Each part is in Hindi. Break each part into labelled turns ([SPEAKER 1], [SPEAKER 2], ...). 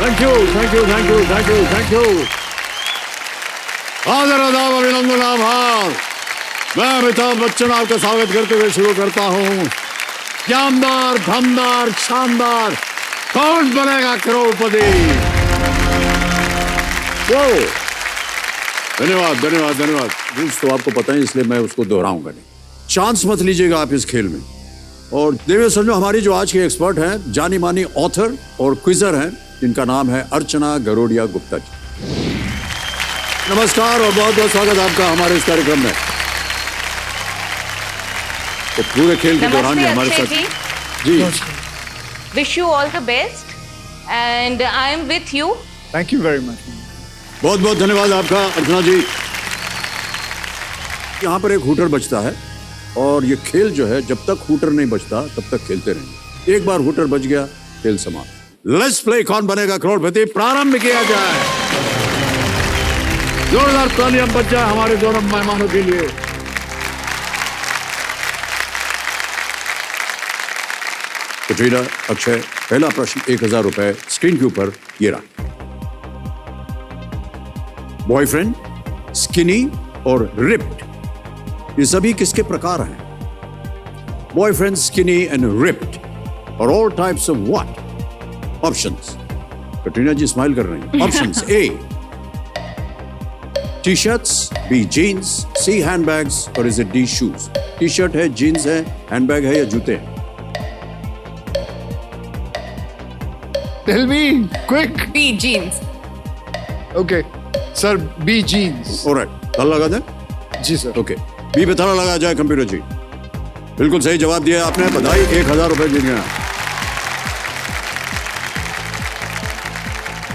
[SPEAKER 1] Thank you thank you thank you thank you thank you. आदर आदाब अभिनंदन आभार। मैं अमिताभ बच्चन आपका स्वागत करते हुए शुरू करता हूँ। जानदार धमदार शानदार कौन बनेगा करोड़पति। धन्यवाद धन्यवाद धन्यवाद। रूल्स तो आपको पता है इसलिए मैं उसको दोहराऊंगा नहीं। चांस मत लीजिएगा आप इस खेल में। और देवियों समझो हमारी जो आज की एक्सपर्ट हैं जानी मानी ऑथर और क्विजर हैं जिनका नाम है अर्चना गरोडिया गुप्ता जी। नमस्कार और बहुत बहुत स्वागत आपका हमारे इस कार्यक्रम में। तो पूरे खेल के दौरान हमारे साथ जी
[SPEAKER 2] wish you all the best and I am with you.
[SPEAKER 3] Thank you very much.
[SPEAKER 1] बहुत बहुत धन्यवाद आपका अर्चना जी। यहाँ पर एक हूटर बजता है और ये खेल जो है जब तक हूटर नहीं बजता तब तक खेलते रहेंगे। एक बार हूटर बज गया खेल समाप्त। लेट्स प्ले कौन बनेगा करोड़पति प्रारंभ किया जाए। जोरदार तालियां बज जाए हमारे दोनों मेहमानों के लिए। कटरीना, अक्षय, पहला प्रश्न 1000 रुपए स्क्रीन के ऊपर ये रहा। बॉयफ्रेंड, स्किनी और रिप्ड ये सभी किसके प्रकार हैं? बॉयफ्रेंड, स्किनी एंड रिप्ड और all types of what? Options. Katrina ji smile कर रही हैं। Options A T shirts, B jeans, C handbags और is it D shoes? T shirt है, जीन्स है, हैंडबैग है या जूते हैं?
[SPEAKER 3] Tell me, quick.
[SPEAKER 2] B jeans.
[SPEAKER 3] Okay, sir, B jeans.
[SPEAKER 1] Alright, ताला लगा दें?
[SPEAKER 3] जी सर।
[SPEAKER 1] ओके, बी पे ताला लगाया जाए कंप्यूटर जी। बिल्कुल सही जवाब दिया आपने, बधाई, 1000 रुपए जीत गया।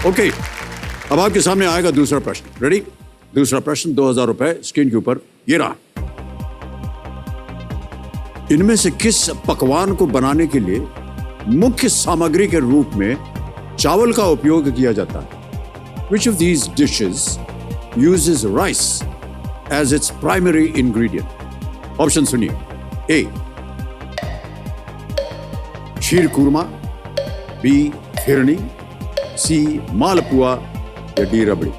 [SPEAKER 1] ओके, अब आपके सामने आएगा दूसरा प्रश्न। रेडी? दूसरा प्रश्न 2000 रुपए स्क्रीन के ऊपर ये रहा। इनमें से किस पकवान को बनाने के लिए मुख्य सामग्री के रूप में चावल का उपयोग किया जाता है? Which of these dishes uses rice as its primary ingredient? Option सुनिए। A sheer khurma, B phirni, C malpua या D rabri?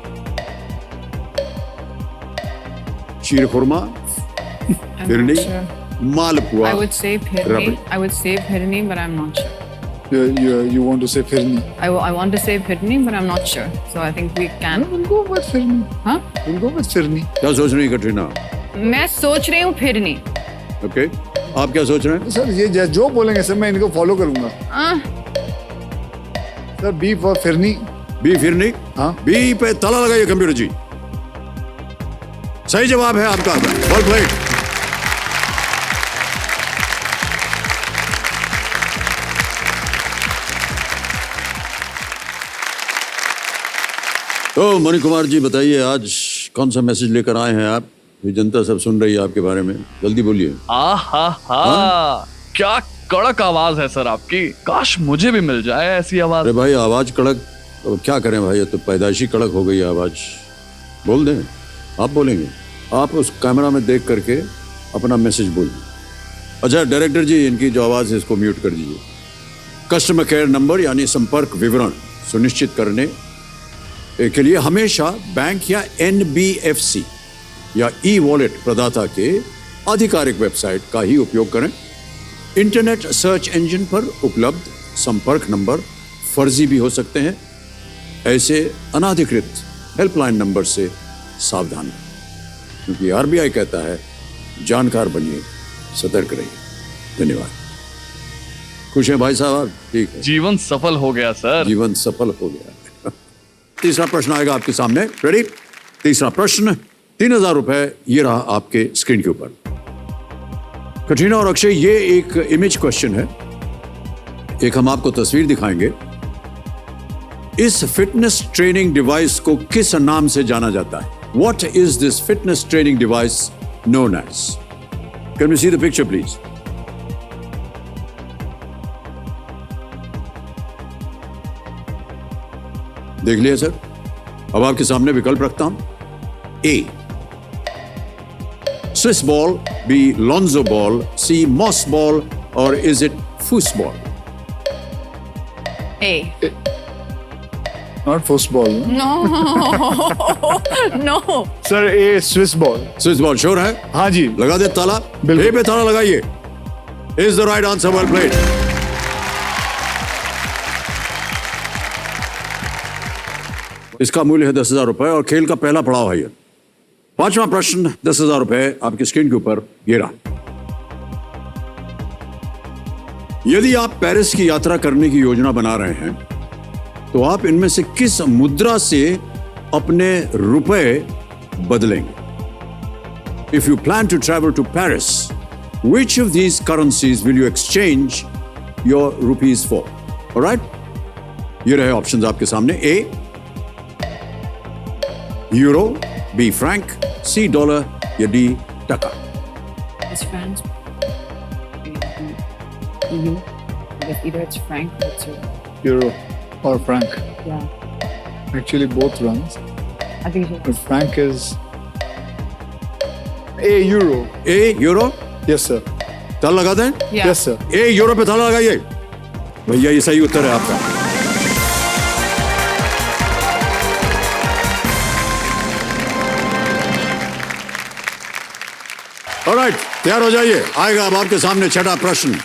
[SPEAKER 1] Sheer khurma, phirni, malpua,
[SPEAKER 4] I would say
[SPEAKER 1] rabri.
[SPEAKER 4] Phirni. I would say Phirni, but I'm not sure.
[SPEAKER 3] You want to say Phirni?
[SPEAKER 4] I want to say Phirni, but I'm not sure. So I think we can.
[SPEAKER 3] We'll go with Phirni.
[SPEAKER 4] Huh?
[SPEAKER 3] We'll go with Phirni.
[SPEAKER 1] क्या सोच रही है कटरीना?
[SPEAKER 4] मैं सोच रही हूँ Phirni.
[SPEAKER 1] ओके, आप क्या सोच रहे हैं?
[SPEAKER 3] सर ये जो बोलेंगे सर मैं इनको फॉलो करूंगा। Sir B for phirni.
[SPEAKER 1] B phirni?
[SPEAKER 3] हाँ।
[SPEAKER 1] बी पे ताला लगाइए कंप्यूटर जी। सही जवाब है आपका। Well played. तो मणि कुमार जी बताइए आज कौन सा मैसेज लेकर आए हैं आप? ये जनता सब सुन रही है आपके बारे में, जल्दी बोलिए।
[SPEAKER 5] आहा, क्या कड़क आवाज है सर आपकी। काश मुझे भी मिल जाए ऐसी आवाज।
[SPEAKER 1] अरे भाई आवाज कड़क, तो क्या करें भाई, ये तो पैदाइशी कड़क हो गई है आवाज। बोल दें, आप बोलेंगे? आप उस कैमरा में देख करके अपना मैसेज बोलिए। अच्छा डायरेक्टर जी, इनकी जो आवाज है इसको म्यूट कर दीजिए। कस्टमर केयर नंबर यानी संपर्क विवरण सुनिश्चित करने के लिए हमेशा बैंक या NBFC या ई-वॉलेट प्रदाता के आधिकारिक वेबसाइट का ही उपयोग करें। इंटरनेट सर्च इंजन पर उपलब्ध संपर्क नंबर फर्जी भी हो सकते हैं। ऐसे अनाधिकृत हेल्पलाइन नंबर से सावधान रहें, क्योंकि RBI कहता है जानकार बनिए, सतर्क रहिए। धन्यवाद। खुश हैं भाई साहब? ठीक है,
[SPEAKER 5] जीवन सफल हो गया सर।
[SPEAKER 1] जीवन सफल हो गया। तीसरा प्रश्न आएगा आपके सामने। रेडी? तीसरा प्रश्न 3000 रुपए ये रहा आपके स्क्रीन के ऊपर। कटरीना और अक्षय, ये एक इमेज क्वेश्चन है। एक हम आपको तस्वीर दिखाएंगे। इस फिटनेस ट्रेनिंग डिवाइस को किस नाम से जाना जाता है? What is this fitness training device known as? Can we see the picture, please? देख लिया सर? अब आपके सामने विकल्प रखता हूं। ए स्विस बॉल, बी लॉन्जो बॉल, सी मॉस बॉल और is it foosball?
[SPEAKER 4] A.
[SPEAKER 3] Not football.
[SPEAKER 4] No. No.
[SPEAKER 3] Sir, A Swiss ball.
[SPEAKER 1] Swiss ball sure है?
[SPEAKER 3] हाँ जी.
[SPEAKER 1] लगा दे ताला.
[SPEAKER 3] बिल्कुल.
[SPEAKER 1] ए पे ताला लगाइए. Is the right answer, well played. इसका मूल्य है 10,000 रुपए और खेल का पहला पड़ाव है ये. पांचवा प्रश्न 10,000 रुपए आपकी स्क्रीन के ऊपर ये रहा. यदि आप पेरिस की यात्रा करने की योजना बना रहे हैं तो आप इनमें से किस मुद्रा से अपने रुपए बदलेंगे? If you plan to travel to Paris, which of these currencies will you exchange your rupees for? All right? ये रहे ऑप्शंस आपके सामने. A euro, B Frank, C dollar या D टका.
[SPEAKER 4] It's France. EU. But either it's franc or it's euro.
[SPEAKER 3] Euro or franc.
[SPEAKER 4] Yeah.
[SPEAKER 3] Actually, both runs.
[SPEAKER 4] I think
[SPEAKER 3] But franc is A euro.
[SPEAKER 1] A euro.
[SPEAKER 3] Yes, sir.
[SPEAKER 1] ताला लगा दें?
[SPEAKER 4] Yeah.
[SPEAKER 3] Yes, sir.
[SPEAKER 1] A euro पे ताला लगाइए. भैया ये सही उत्तर है आपका. ऑलराइट, तैयार हो जाइए. आएगा अब आपके सामने छठा प्रश्न.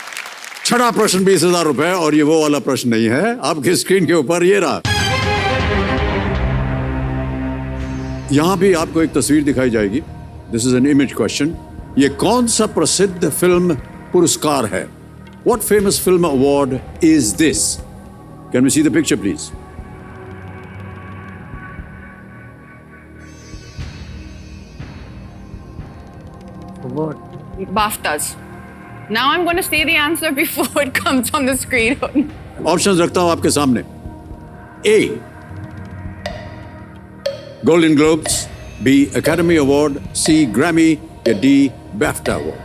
[SPEAKER 1] छठा प्रश्न 20,000 रुपए और ये वो वाला प्रश्न नहीं है. आपकी स्क्रीन के ऊपर ये रहा. यहां भी आपको एक तस्वीर दिखाई जाएगी. This is an image question. ये कौन सा प्रसिद्ध फिल्म पुरस्कार है? What famous film award is this? Can we see the picture, please?
[SPEAKER 4] BAFTAs. Now I'm going to say the answer before it comes on the screen.
[SPEAKER 1] Options रखता हूं आपके सामने. A. Golden Globes. B. Academy Award. C. Grammy. या D. BAFTA Award.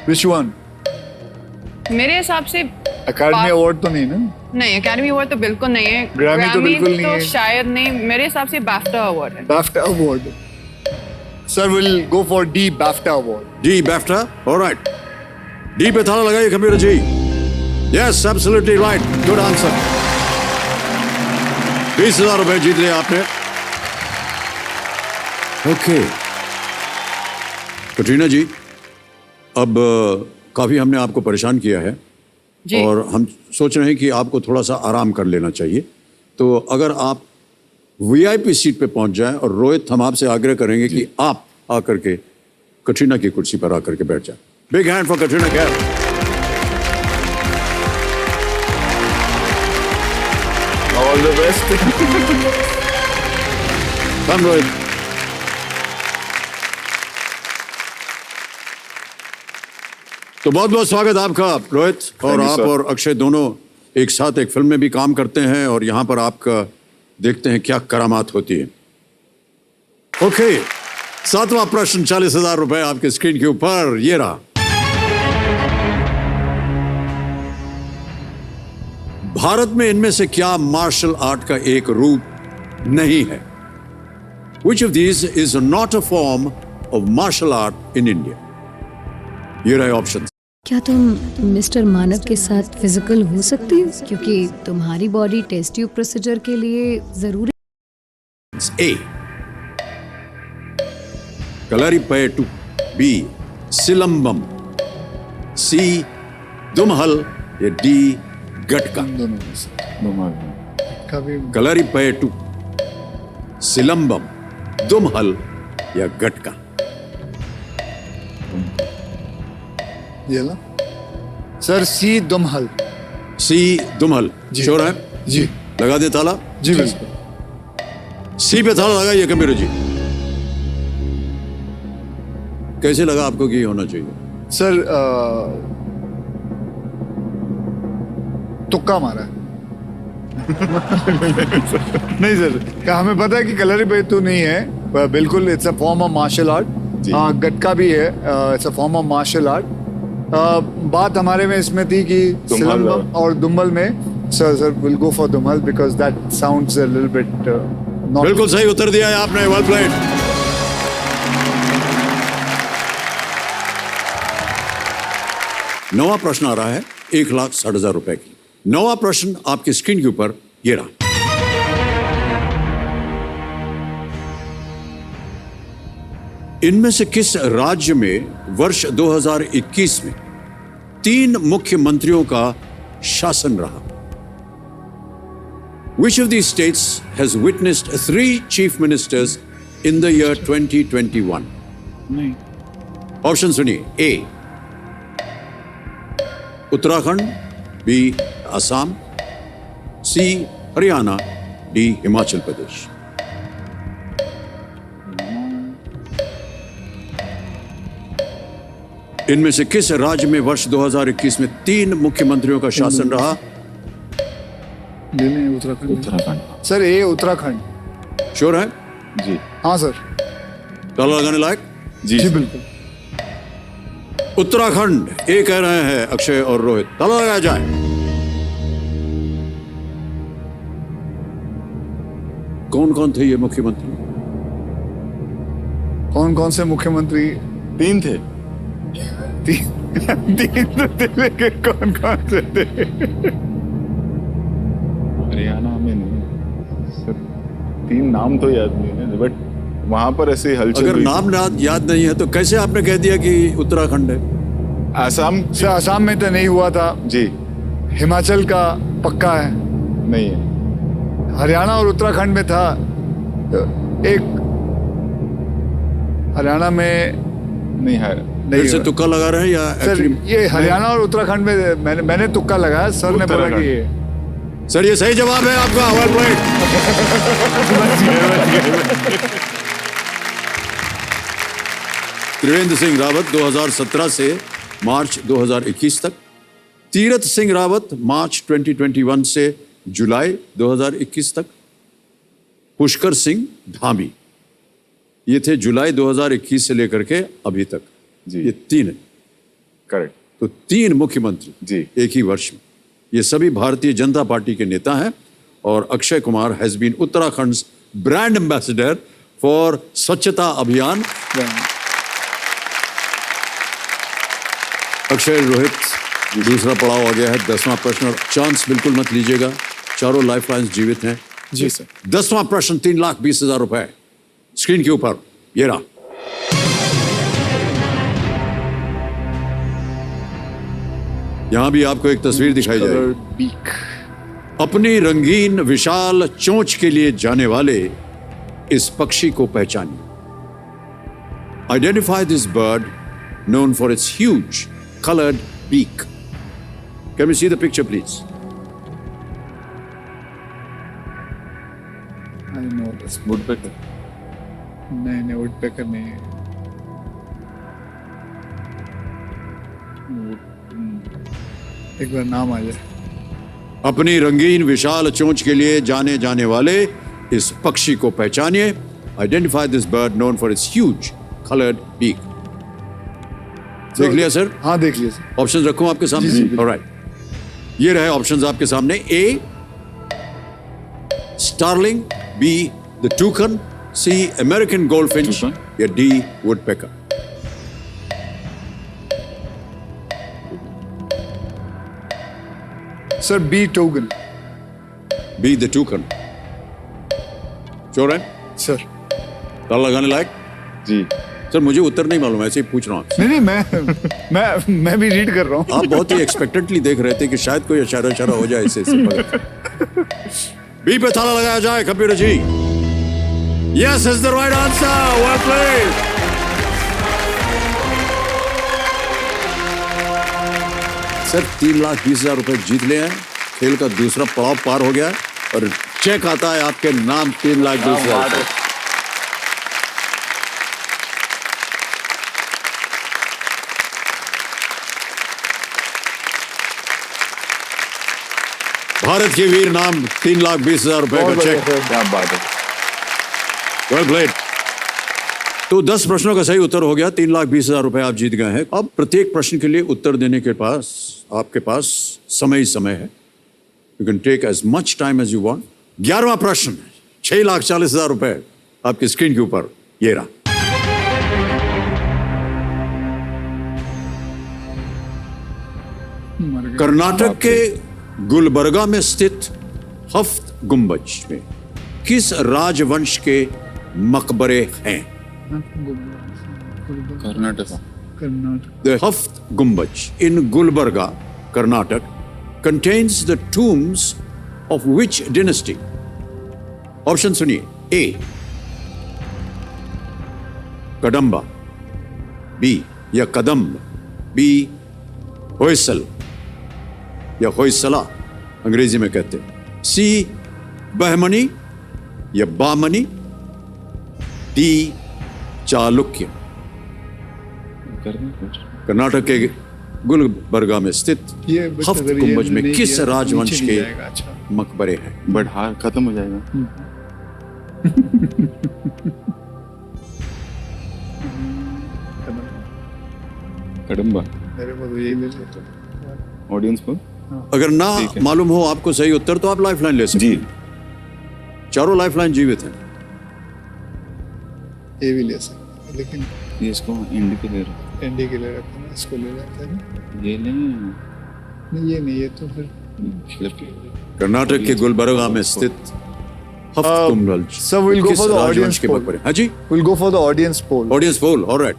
[SPEAKER 3] Which one?
[SPEAKER 4] मेरे हिसाब से
[SPEAKER 3] Academy Award तो नहीं ना?
[SPEAKER 4] नहीं, एकेडमी अवार्ड तो बिल्कुल नहीं है.
[SPEAKER 3] Grammy तो बिल्कुल नहीं है.
[SPEAKER 4] शायद नहीं. मेरे हिसाब से BAFTA अवार्ड है.
[SPEAKER 3] BAFTA Award. Sir, we'll go for D, BAFTA Award.
[SPEAKER 1] D. BAFTA. All right. D पे थाला लगाइए कंप्यूटर जी. Yes, absolutely right. Good answer. 20,000 रुपए जीत लिया आपने. ओके. कटरीना जी, अब काफी हमने आपको परेशान किया है
[SPEAKER 4] जी.
[SPEAKER 1] और हम सोच रहे हैं कि आपको थोड़ा सा आराम कर लेना चाहिए. तो अगर आप वीआईपी सीट पे पहुंच जाएं और रोहित, हम आपसे आग्रह करेंगे कि आप आकर के कटरीना की कुर्सी पर आकर के बैठ जाएं. Big hand for Katrina Kaif.
[SPEAKER 3] All the best.
[SPEAKER 1] कम रोहित. तो बहुत बहुत स्वागत आपका रोहित. और
[SPEAKER 3] Thank you,
[SPEAKER 1] आप
[SPEAKER 3] sir.
[SPEAKER 1] और अक्षय दोनों एक साथ एक फिल्म में भी काम करते हैं और यहाँ पर आपका देखते हैं क्या करामात होती है. ओके, सातवां प्रश्न 40,000 रुपए आपके स्क्रीन के ऊपर ये रहा. भारत में इनमें से क्या मार्शल आर्ट का एक रूप नहीं है? Which of these is not a form of martial art in India? ये रहे ऑप्शन.
[SPEAKER 6] क्या तुम मिस्टर मानव के साथ फिजिकल हो सकती हो, क्योंकि तुम्हारी बॉडी टेस्ट ट्यूब प्रोसीजर के लिए जरूरी.
[SPEAKER 1] A. Kalaripayattu. B. Silambam. C. दुमहल या D. गटका.
[SPEAKER 3] दोनों में से. कभी
[SPEAKER 1] कलरीपयट्टू, सिलंबम, दुमहल या गटका.
[SPEAKER 3] ये ला. Sir, C, दुमहल.
[SPEAKER 1] C. दुमहल.
[SPEAKER 3] जी.
[SPEAKER 1] श्योर है?
[SPEAKER 3] जी.
[SPEAKER 1] लगा दे ताला.
[SPEAKER 3] जी बिल्कुल.
[SPEAKER 1] C पे ताला लगाइए कंप्यूटर जी. कैसे लगा आपको कि ये होना चाहिए?
[SPEAKER 3] सर तुक्का मारा है. नहीं सर, क्या हमें पता है कि कलरी पे तो नहीं है. बिल्कुल it's a form of martial art. Gatka भी है. It's a form of martial art. बात हमारे में इसमें थी कि सिलंबम और दुम्बल में. सर विल गो फॉर दुम्बल because that sounds a little bit not.
[SPEAKER 1] बिल्कुल सही उत्तर दिया है आपने. Well played. नवा प्रश्न आ रहा है 1,60,000 रुपए की. नवा प्रश्न आपकी स्क्रीन के ऊपर ये रहा। इनमें से किस राज्य में वर्ष 2021 में 3 मुख्यमंत्रियों का शासन रहा? Which of these states has witnessed 3 chief ministers in the year 2021?
[SPEAKER 5] नहीं,
[SPEAKER 1] ऑप्शन सुनिए। ए उत्तराखंड, बी असम, सी हरियाणा, डी हिमाचल प्रदेश। इनमें से किस राज्य में वर्ष 2021 में 3 मुख्यमंत्रियों का शासन रहा?
[SPEAKER 3] उत्तराखंड सर, ये उत्तराखंड।
[SPEAKER 1] श्योर है?
[SPEAKER 5] जी
[SPEAKER 3] हाँ सर।
[SPEAKER 1] ताला लगाने लायक?
[SPEAKER 5] जी
[SPEAKER 3] जी बिल्कुल।
[SPEAKER 1] उत्तराखंड ये कह रहे हैं अक्षय और रोहित। ताला लगाया जाए। कौन कौन थे ये मुख्यमंत्री?
[SPEAKER 3] कौन कौन से मुख्यमंत्री?
[SPEAKER 5] 3 थे।
[SPEAKER 3] तीन तो थे, लेकिन कौन कौन से थे?
[SPEAKER 7] हरियाणा में नहीं सर, 3 नाम तो याद नहीं है, बट वहां पर ऐसे हलचल
[SPEAKER 1] अगर
[SPEAKER 7] हुई
[SPEAKER 1] नाम याद नहीं है तो कैसे आपने कह दिया कि उत्तराखंड है?
[SPEAKER 7] थी। आसाम
[SPEAKER 3] सर असम में तो नहीं हुआ था।
[SPEAKER 7] जी
[SPEAKER 3] हिमाचल का पक्का है।
[SPEAKER 7] नहीं है।
[SPEAKER 3] हरियाणा और उत्तराखंड में था। एक हरियाणा में
[SPEAKER 7] नहीं है।
[SPEAKER 1] फिर से
[SPEAKER 3] हुआ।
[SPEAKER 1] तुक्का लगा रहे हैं या
[SPEAKER 3] सर
[SPEAKER 1] actually-
[SPEAKER 3] ये हरियाणा और उत्तराखंड में मैंने तुक्का लगाया। सर ने बोला कि ये
[SPEAKER 1] सर ये सही जवाब है आपका। Well played. त्रिवेंद्र सिंह रावत 2017 से मार्च 2021 तक, तीरथ सिंह रावत मार्च 2021 से जुलाई 2021 तक, पुष्कर सिंह धामी ये थे जुलाई 2021 से लेकर के अभी तक।
[SPEAKER 7] जी।
[SPEAKER 1] ये 3 है।
[SPEAKER 7] करेक्ट।
[SPEAKER 1] तो 3 मुख्यमंत्री
[SPEAKER 7] जी।
[SPEAKER 1] एक ही वर्ष में। ये सभी भारतीय जनता पार्टी के नेता हैं और Akshay Kumar has been Uttarakhand brand ambassador for Swachhta Abhiyan. Akshay, Rohit, दूसरा पड़ाव आ गया है, 10वां प्रश्न। और चांस बिल्कुल मत लीजिएगा, चारों लाइफलाइंस जीवित हैं।
[SPEAKER 7] जी सर।
[SPEAKER 1] 10वां प्रश्न 3,20,000 रुपए स्क्रीन के ऊपर ये रहा। यहां भी आपको एक तस्वीर दिखाई जाएगी।
[SPEAKER 3] बीक।
[SPEAKER 1] अपनी रंगीन विशाल चोंच के लिए जाने वाले इस पक्षी को पहचानिए। Identify this bird known for its huge colored beak. Can we see the picture, please?
[SPEAKER 3] I know this.
[SPEAKER 7] Woodpecker.
[SPEAKER 3] नहीं वुडपेकर नहीं है। एक बार नाम आ जाए।
[SPEAKER 1] अपनी रंगीन विशाल चोंच के लिए जाने जाने वाले इस पक्षी को पहचानिए। Identify this bird known for its huge colored beak. देख लिया सर?
[SPEAKER 3] हाँ देख लिया सर।
[SPEAKER 1] ऑप्शंस रखूं आपके सामने? ऑलराइट, ये रहे ऑप्शंस आपके सामने। A starling, B the toucan, C American goldfinch या D woodpecker.
[SPEAKER 3] Sir B toucan.
[SPEAKER 1] B the toucan. Sure है?
[SPEAKER 3] सर
[SPEAKER 1] ताला लगाने लायक?
[SPEAKER 7] जी
[SPEAKER 1] सर मुझे उत्तर नहीं मालूम, ऐसे ही पूछ रहा हूँ आपसे।
[SPEAKER 3] नहीं मैं भी रीड कर रहा हूँ।
[SPEAKER 1] आप बहुत ही एक्सपेक्टेडली देख रहे थे कि शायद कोई इशारा हो जाए इससे बी पे ताला लगाया जाए computer ji. Yes is the right answer. Well played. Sir 3,20,000 रुपए जीत ले हैं। खेल का दूसरा पड़ाव पार हो गया और चेक आता है आपके नाम 3,20,000 रुपए। भारत के वीर नाम 3,20,000 रुपए का चेक।
[SPEAKER 7] क्या बात है।
[SPEAKER 1] Well played. तो 10 प्रश्नों का सही उत्तर हो गया, 3,20,000 रुपए आप जीत गए हैं। अब प्रत्येक प्रश्न के लिए उत्तर देने के पास आपके पास समय ही समय है। You can take as much time as you want. 11वां प्रश्न 6,40,000 रुपए आपकी स्क्रीन के ऊपर ये रहा। कर्नाटक के गुलबर्गा में स्थित हफ्त गुंबज में किस राजवंश के मकबरे हैं?
[SPEAKER 7] Karnataka
[SPEAKER 1] The Haft Gumbaj in Gulbarga, Karnataka, contains the tombs of which dynasty? Option सुनिए. A. Kadamba. B. या कदम्ब. B. होयसल या होयसला अंग्रेजी में कहते हैं. C. बहमनी या बामनी. D. चालुक्य. कर्नाटक के गुलबर्गा में स्थित
[SPEAKER 3] ये बस
[SPEAKER 1] हफ्त
[SPEAKER 3] अगर ये
[SPEAKER 1] गुंबज में
[SPEAKER 3] नहीं
[SPEAKER 1] किस
[SPEAKER 3] किया तो
[SPEAKER 1] राजवंश
[SPEAKER 3] नीचे
[SPEAKER 1] के
[SPEAKER 3] नहीं जाएगा, अच्छा।
[SPEAKER 1] मकबरे हैं?
[SPEAKER 7] बट हार खत्म हो जाएगा. कदम्बा.
[SPEAKER 3] मेरे को तो यही मिल जाता
[SPEAKER 7] ऑडियंस को
[SPEAKER 1] अगर ना
[SPEAKER 7] ठीक है।
[SPEAKER 1] मालूम हो आपको सही उत्तर तो आप लाइफलाइन ले सकते
[SPEAKER 7] जी.
[SPEAKER 1] हैं. चारों लाइफलाइन जीवित हैं.
[SPEAKER 3] ये भी ले सकते हैं, लेकिन
[SPEAKER 7] ये इसको इंडी के ले रहे
[SPEAKER 3] एनडी के लिए रखते हैं, इसको ले लेते हैं.
[SPEAKER 7] ये लें
[SPEAKER 3] नहीं ये नहीं, ये तो फिर
[SPEAKER 7] फ्लिप.
[SPEAKER 1] कर्नाटक के गुलबर्गा में स्थित हफ्त गुंबज
[SPEAKER 3] so we'll go
[SPEAKER 1] किस
[SPEAKER 3] for the
[SPEAKER 1] राजवंश
[SPEAKER 3] audience
[SPEAKER 1] के
[SPEAKER 3] poll.
[SPEAKER 1] मकबरे? हाँ जी,
[SPEAKER 3] we'll go for the audience poll.
[SPEAKER 1] Audience poll. Alright,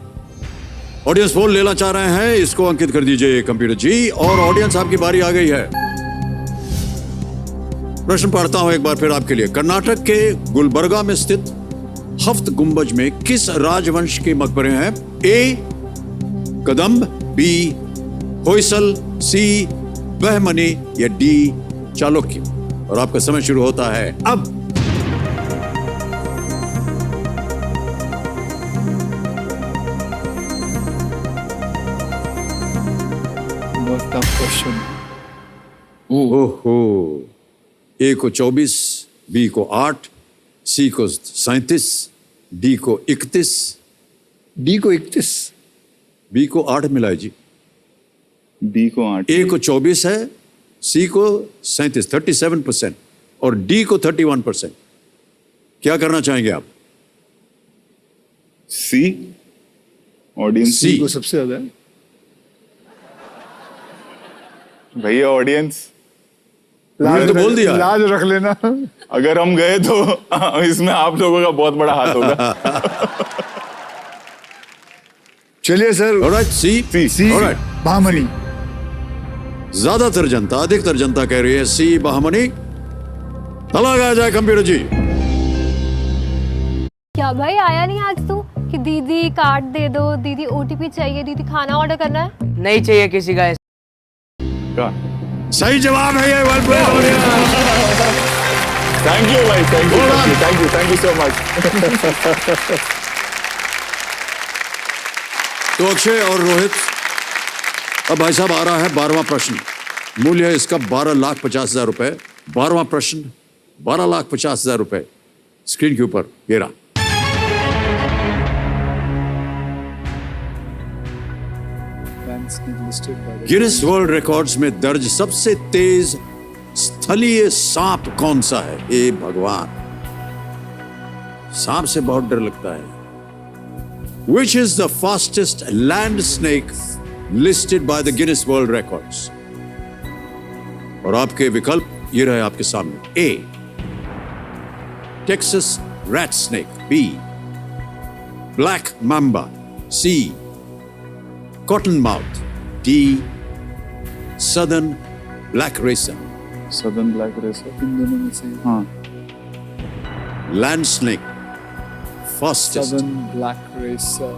[SPEAKER 1] audience poll लेना चाह रहे हैं, इसको अंकित कर दीजिए कंप्यूटर जी. और ऑडियंस आपकी बारी आ गई है. प्रश्न पढ़ता हूं एक बार फिर आपके लिए. कर्नाटक के गुलबर्गा में स्थित हफ्त गुंबज में किस राजवंश के मकबरे हैं? ए. कदम्ब. बी. होयसल. सी. बहमनी या डी. चालुक्य. और आपका समय शुरू होता है अब.
[SPEAKER 3] बहुत टफ क्वेश्चन.
[SPEAKER 1] ओहो. ए को 24, बी को 8, सी को 37, डी को 31,
[SPEAKER 3] डी को 31.
[SPEAKER 1] बी को 8 मिला है जी.
[SPEAKER 7] बी को 8.
[SPEAKER 1] ए को 24 है, सी को 37 37% और डी को 31%. क्या करना चाहेंगे आप?
[SPEAKER 7] सी. ऑडियंस.
[SPEAKER 1] सी.
[SPEAKER 3] डी को सबसे ज्यादा है.
[SPEAKER 7] भैया ऑडियंस,
[SPEAKER 1] उन्होंने तो बोल दिया.
[SPEAKER 3] लाज रख लेना.
[SPEAKER 7] अगर हम गए तो इसमें आप लोगों का बहुत बड़ा हाथ होगा.
[SPEAKER 3] चलिए सर.
[SPEAKER 1] ऑलराइट, सी.
[SPEAKER 3] सी.
[SPEAKER 1] ऑलराइट.
[SPEAKER 3] बहमनी.
[SPEAKER 1] ज्यादातर जनता, अधिकतर जनता कह रही है सी बहमनी. तला लगाया जाए कंप्यूटर जी.
[SPEAKER 8] क्या भाई आया नहीं आज तू कि दीदी कार्ड दे दो, दीदी ओटीपी चाहिए, दीदी खाना ऑर्डर करना है.
[SPEAKER 9] नहीं चाहिए किसी का.
[SPEAKER 1] सही जवाब है ये. वन पॉइंट हो गया.
[SPEAKER 7] थैंक यू भाई. Thank you so much.
[SPEAKER 1] तो अक्षय और रोहित, अब भाई साहब आ रहा है 12वां प्रश्न. मूल्य है इसका 12,50,000 रुपए. 12वां प्रश्न 12,50,000 रुपए. स्क्रीन के ऊपर ये रहा. गिनीज वर्ल्ड रिकॉर्ड्स में दर्ज सबसे तेज स्थलीय सांप कौन सा है? हे भगवान, सांप से बहुत डर लगता है. Which is the fastest land snake listed by the Guinness World Records? और आपके विकल्प ये रहे आपके सामने. A. Texas rat snake. B. Black mamba. C. Cottonmouth. D. Southern black racer.
[SPEAKER 7] Southern black racer.
[SPEAKER 3] इन दोनों में से
[SPEAKER 7] हाँ.
[SPEAKER 1] Land snake. Fastest.
[SPEAKER 3] Southern black racer.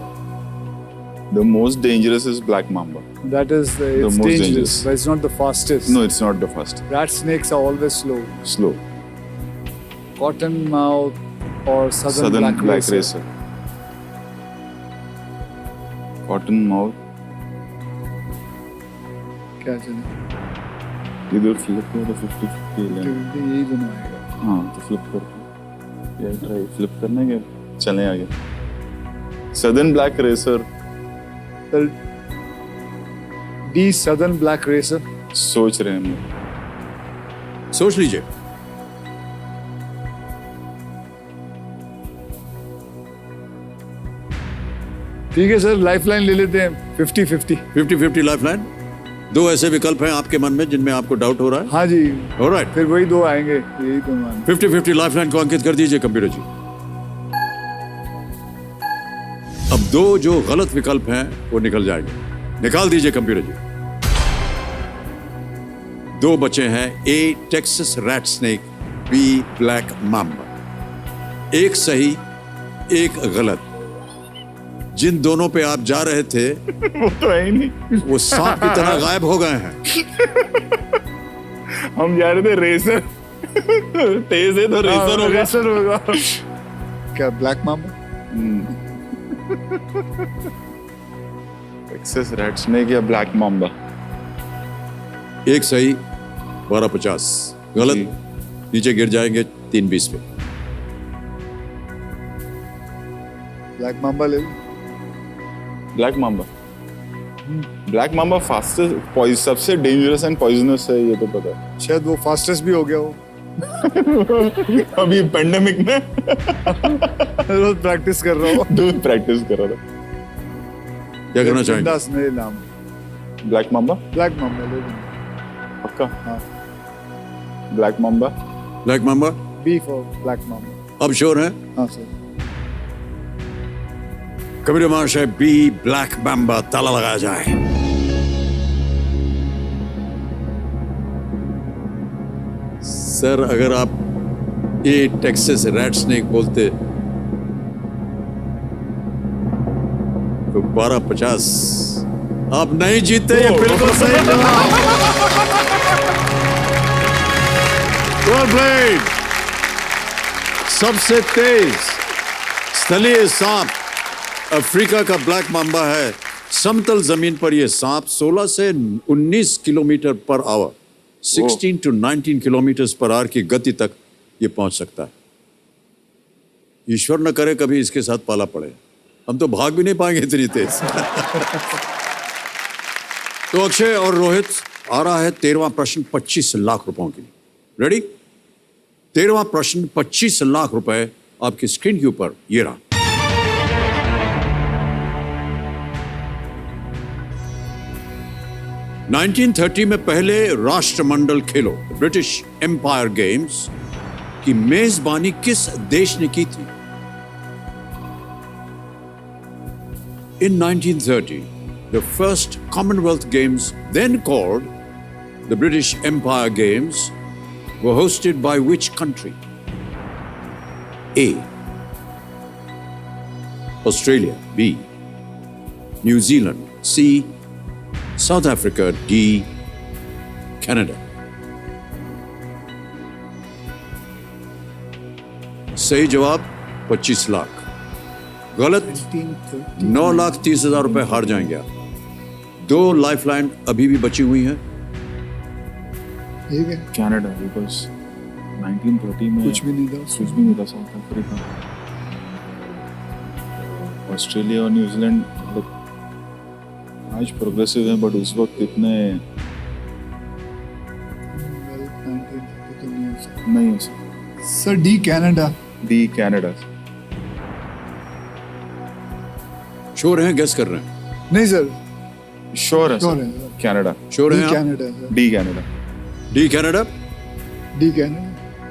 [SPEAKER 7] The most dangerous is black mamba.
[SPEAKER 3] That is it's
[SPEAKER 7] most
[SPEAKER 3] dangerous,
[SPEAKER 7] dangerous.
[SPEAKER 3] but it's not the fastest.
[SPEAKER 7] No, it's not the first.
[SPEAKER 3] Rat snakes are always slow.
[SPEAKER 7] Slow.
[SPEAKER 3] Cottonmouth or southern,
[SPEAKER 7] Southern
[SPEAKER 3] black racer.
[SPEAKER 7] Cotton mouth.
[SPEAKER 3] क्या चले?
[SPEAKER 7] इधर फ्लिप करो तो 50-50 लेना.
[SPEAKER 3] यही दोनों आएगा.
[SPEAKER 7] हाँ तो फ्लिप कर. ये ट्राई फ्लिप करने के चलें आगे. Southern black racer.
[SPEAKER 3] Well, D. Southern black racer.
[SPEAKER 7] सोच रहे हैं हम लोग.
[SPEAKER 1] सोच लीजिए.
[SPEAKER 3] ठीक है सर, लाइफलाइन ले लेते हैं. 50-50.
[SPEAKER 1] 50-50 लाइफलाइन. दो ऐसे विकल्प हैं आपके मन में जिनमें आपको डाउट हो रहा है?
[SPEAKER 3] हाँ जी,
[SPEAKER 1] ऑलराइट,
[SPEAKER 3] फिर वही दो आएंगे, यही तो मान।
[SPEAKER 1] 50-50 लाइफलाइन को अंकित कर दीजिए कंप्यूटर जी। अब दो जो गलत विकल्प हैं वो निकल जाएंगे, निकाल दीजिए कंप्यूटर जी। दो बचे हैं, A Texas rat snake, B black mamba. एक सही एक गलत। जिन दोनों पे आप जा रहे थे
[SPEAKER 7] वो तो है ही नहीं।
[SPEAKER 1] वो सांप की तरह गायब हो गए हैं।
[SPEAKER 7] हम जा रहे थे रेसर। तेज है तो रेसर होगा।
[SPEAKER 3] रेसर होगा। क्या ब्लैक मामा?
[SPEAKER 7] टेक्सास रैट स्नेक या ब्लैक माम्बा।
[SPEAKER 1] एक सही 1250, गलत
[SPEAKER 7] जी।
[SPEAKER 1] नीचे गिर जाएंगे 320 पे।
[SPEAKER 3] ब्लैक मामा ले लो।
[SPEAKER 7] Black mamba. Black mamba fastest, सबसे डेंजरस एंड पॉइजनस है, ये तो पता है।
[SPEAKER 3] शायद वो फास्टेस्ट भी हो गया हो।
[SPEAKER 7] अभी पेंडेमिक में
[SPEAKER 3] रोज प्रैक्टिस कर रहा हूँ।
[SPEAKER 7] दूध प्रैक्टिस कर रहा था।
[SPEAKER 1] क्या करना चाहेंगे?
[SPEAKER 3] बिंदास मेरे नाम।
[SPEAKER 7] ब्लैक माम्बा
[SPEAKER 3] ब्लैक मामा ले लो।
[SPEAKER 7] पक्का?
[SPEAKER 3] हाँ।
[SPEAKER 7] Black mamba.
[SPEAKER 1] Black mamba
[SPEAKER 3] B for black mamba.
[SPEAKER 1] अब श्योर है?
[SPEAKER 3] हाँ सर।
[SPEAKER 1] कंप्यूटर महाशय, बी ब्लैक माम्बा, ताला लगाया जाए। सर अगर आप ए टेक्सास रैट स्नेक बोलते तो 1250 आप नहीं जीते। ये बिल्कुल सही जवाब। Well played। सबसे तेज स्थलीय सांप अफ्रीका का ब्लैक माम्बा है। समतल जमीन पर यह सांप 16 से 19 kilometre per hour, 16 to 19 kilometre per hour की गति तक ये पहुंच सकता है। ईश्वर न करे कभी इसके साथ पाला पड़े, हम तो भाग भी नहीं पाएंगे इतनी तेज। तो अक्षय और रोहित, आ रहा है 13वां प्रश्न 25 लाख रुपयों की। रेडी? 13वां प्रश्न 25 लाख रुपए आपकी स्क्रीन के ऊपर ये रहा। नाइनटीन 1930 में पहले राष्ट्रमंडल खेलों ब्रिटिश एम्पायर गेम्स की मेजबानी किस देश ने की थी? In 1930, the first Commonwealth Games, then called the British Empire Games, were hosted by which country? A. Australia. B. New Zealand. C. South Africa. D. Canada. सही जवाब 25 लाख। गलत 9,30,000 रुपए हार जाएंगे आप। 2 लाइफलाइन अभी भी बची हुई हैं।
[SPEAKER 3] ठीक है।
[SPEAKER 7] कनाडा, बिकॉज 1930 में
[SPEAKER 3] कुछ भी नहीं था।
[SPEAKER 7] कुछ भी नहीं था। साउथ अफ्रीका, ऑस्ट्रेलिया और न्यूजीलैंड मतलब आज प्रोग्रेसिव है, बट उस वक्त इतने नहीं हो सकते।
[SPEAKER 3] Sir D Canada.
[SPEAKER 7] D Canada.
[SPEAKER 1] Sure हैं? गेस कर रहे हैं?
[SPEAKER 3] नहीं सर,
[SPEAKER 7] श्योर है
[SPEAKER 3] श्योर
[SPEAKER 7] सर।
[SPEAKER 3] है।
[SPEAKER 7] कनाडा।
[SPEAKER 1] श्योर
[SPEAKER 3] डी
[SPEAKER 1] हैं आप?
[SPEAKER 3] Canada sir.
[SPEAKER 7] D Canada.
[SPEAKER 1] D Canada?
[SPEAKER 3] D Canada.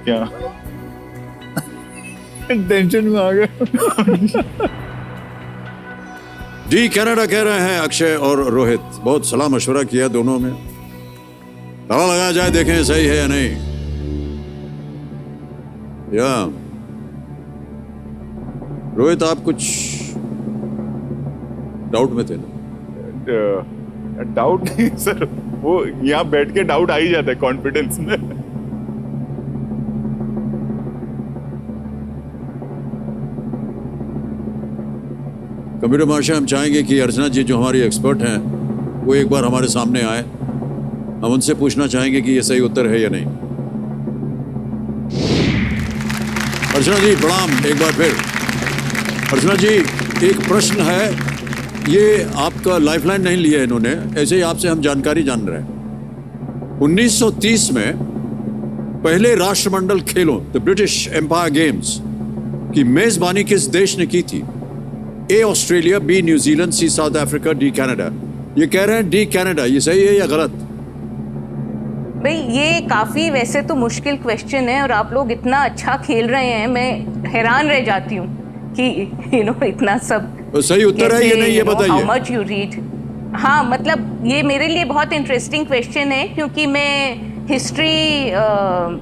[SPEAKER 7] क्या
[SPEAKER 3] टेंशन में आ गया।
[SPEAKER 1] डी कनाडा कह रहे हैं अक्षय और रोहित। बहुत सलाह मशवरा किया दोनों में। ताला लगाया जाए, देखें सही है या नहीं। या रोहित, आप कुछ डाउट में थे ना?
[SPEAKER 7] डाउट नहीं सर, वो यहाँ बैठ के डाउट आ ही जाता है कॉन्फिडेंस में।
[SPEAKER 1] कंप्यूटर महाशय, हम चाहेंगे कि अर्चना जी जो हमारी एक्सपर्ट हैं वो एक बार हमारे सामने आए। हम उनसे पूछना चाहेंगे कि ये सही उत्तर है या नहीं। अर्चना जी प्रणाम एक बार फिर। अर्चना जी, एक प्रश्न है, ये आपका लाइफलाइन नहीं लिया है इन्होंने, ऐसे ही आपसे हम जानकारी जान रहे हैं। 1930 में पहले राष्ट्रमंडल खेलों द ब्रिटिश एम्पायर गेम्स की मेजबानी किस देश ने की थी? A Australia, B New Zealand, C South Africa, D Canada. ये कह रहे हैं डी कनाडा, ये सही है या गलत?
[SPEAKER 2] भाई ये काफी वैसे तो मुश्किल क्वेश्चन है और आप लोग इतना अच्छा खेल रहे हैं, मैं हैरान रह जाती हूँ कि इतना सब
[SPEAKER 1] तो सही उत्तर है ये नहीं, ये बताइए।
[SPEAKER 2] How much you read. हाँ मतलब ये मेरे लिए बहुत इंटरेस्टिंग क्वेश्चन है क्योंकि मैं हिस्ट्री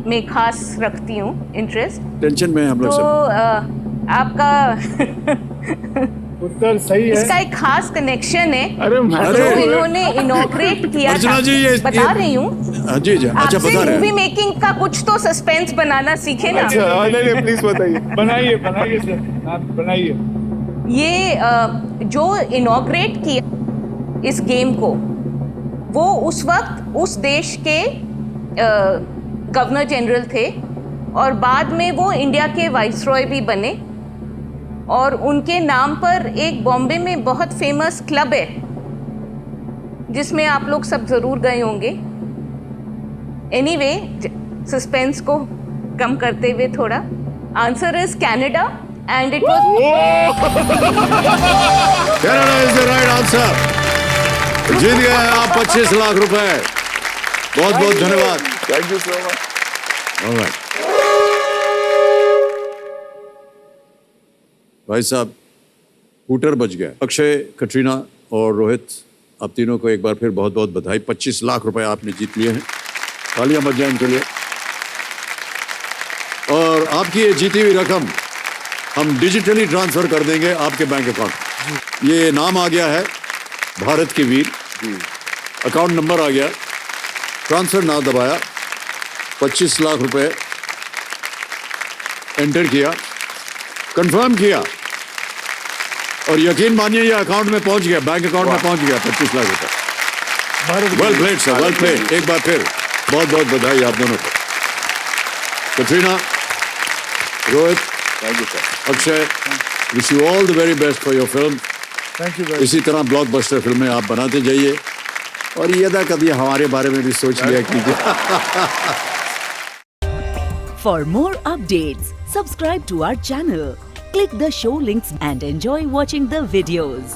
[SPEAKER 2] में खास रखती हूँ इंटरेस्ट।
[SPEAKER 1] टेंशन में हम लोग
[SPEAKER 2] तो
[SPEAKER 1] सब।
[SPEAKER 2] आपका
[SPEAKER 3] उत्तर सही है।
[SPEAKER 2] इसका एक खास कनेक्शन है।
[SPEAKER 3] अरे
[SPEAKER 2] जो इन्होंने इनॉग्रेट किया
[SPEAKER 1] अर्चना
[SPEAKER 2] था,
[SPEAKER 1] जी, ये
[SPEAKER 2] बता रही हूँ।
[SPEAKER 1] हाँ जी जी, अच्छा
[SPEAKER 2] आपसे
[SPEAKER 1] बता रहे
[SPEAKER 2] मूवी
[SPEAKER 1] हैं।
[SPEAKER 2] मेकिंग का कुछ तो सस्पेंस बनाना सीखे ना।
[SPEAKER 7] अच्छा नहीं प्लीज बताइए।
[SPEAKER 3] बनाइए बनाइए सर, आप बनाइए।
[SPEAKER 2] ये जो इनॉग्रेट किया इस गेम को, वो उस वक्त उस देश के गवर्नर जनरल थे और बाद में वो इंडिया के वाइसरॉय भी बने और उनके नाम पर एक बॉम्बे में बहुत फेमस क्लब है जिसमें आप लोग सब जरूर गए होंगे। एनीवे, सस्पेंस को कम करते हुए थोड़ा, answer is Canada and it was
[SPEAKER 1] Canada is the right answer. जीत गए आप 25 लाख रुपए। बहुत बहुत धन्यवाद।
[SPEAKER 7] Thank you so much.
[SPEAKER 1] Alright भाई साहब, हूटर बच गया। अक्षय, कटरीना और रोहित, आप तीनों को एक बार फिर बहुत बहुत बधाई। 25 लाख रुपए आपने जीत लिए हैं। तालियां बज जाएं इनके लिए। और आपकी ये जीती हुई रकम हम डिजिटली ट्रांसफर कर देंगे आपके बैंक अकाउंट। ये नाम आ गया है भारत के वीर, अकाउंट नंबर आ गया, ट्रांसफर नाउ दबाया, 25 लाख रुपए एंटर किया, कंफर्म किया और यकीन मानिए ये अकाउंट में पहुंच गया, बैंक अकाउंट में पहुंच गया 25 लाख रुपए। Well played sir, well played. एक बार फिर बहुत बहुत बधाई आप दोनों को। Katrina, Rohit,
[SPEAKER 7] thank you sir.
[SPEAKER 1] Akshay, wish you all the very best for your film.
[SPEAKER 3] Thank you.
[SPEAKER 1] इसी तरह ब्लॉकबस्टर फिल्में आप बनाते जाइए और ये ना कभी हमारे बारे में भी सोच लिया कीजिए।
[SPEAKER 9] For more updates, subscribe to our channel, click the show links and enjoy watching the videos.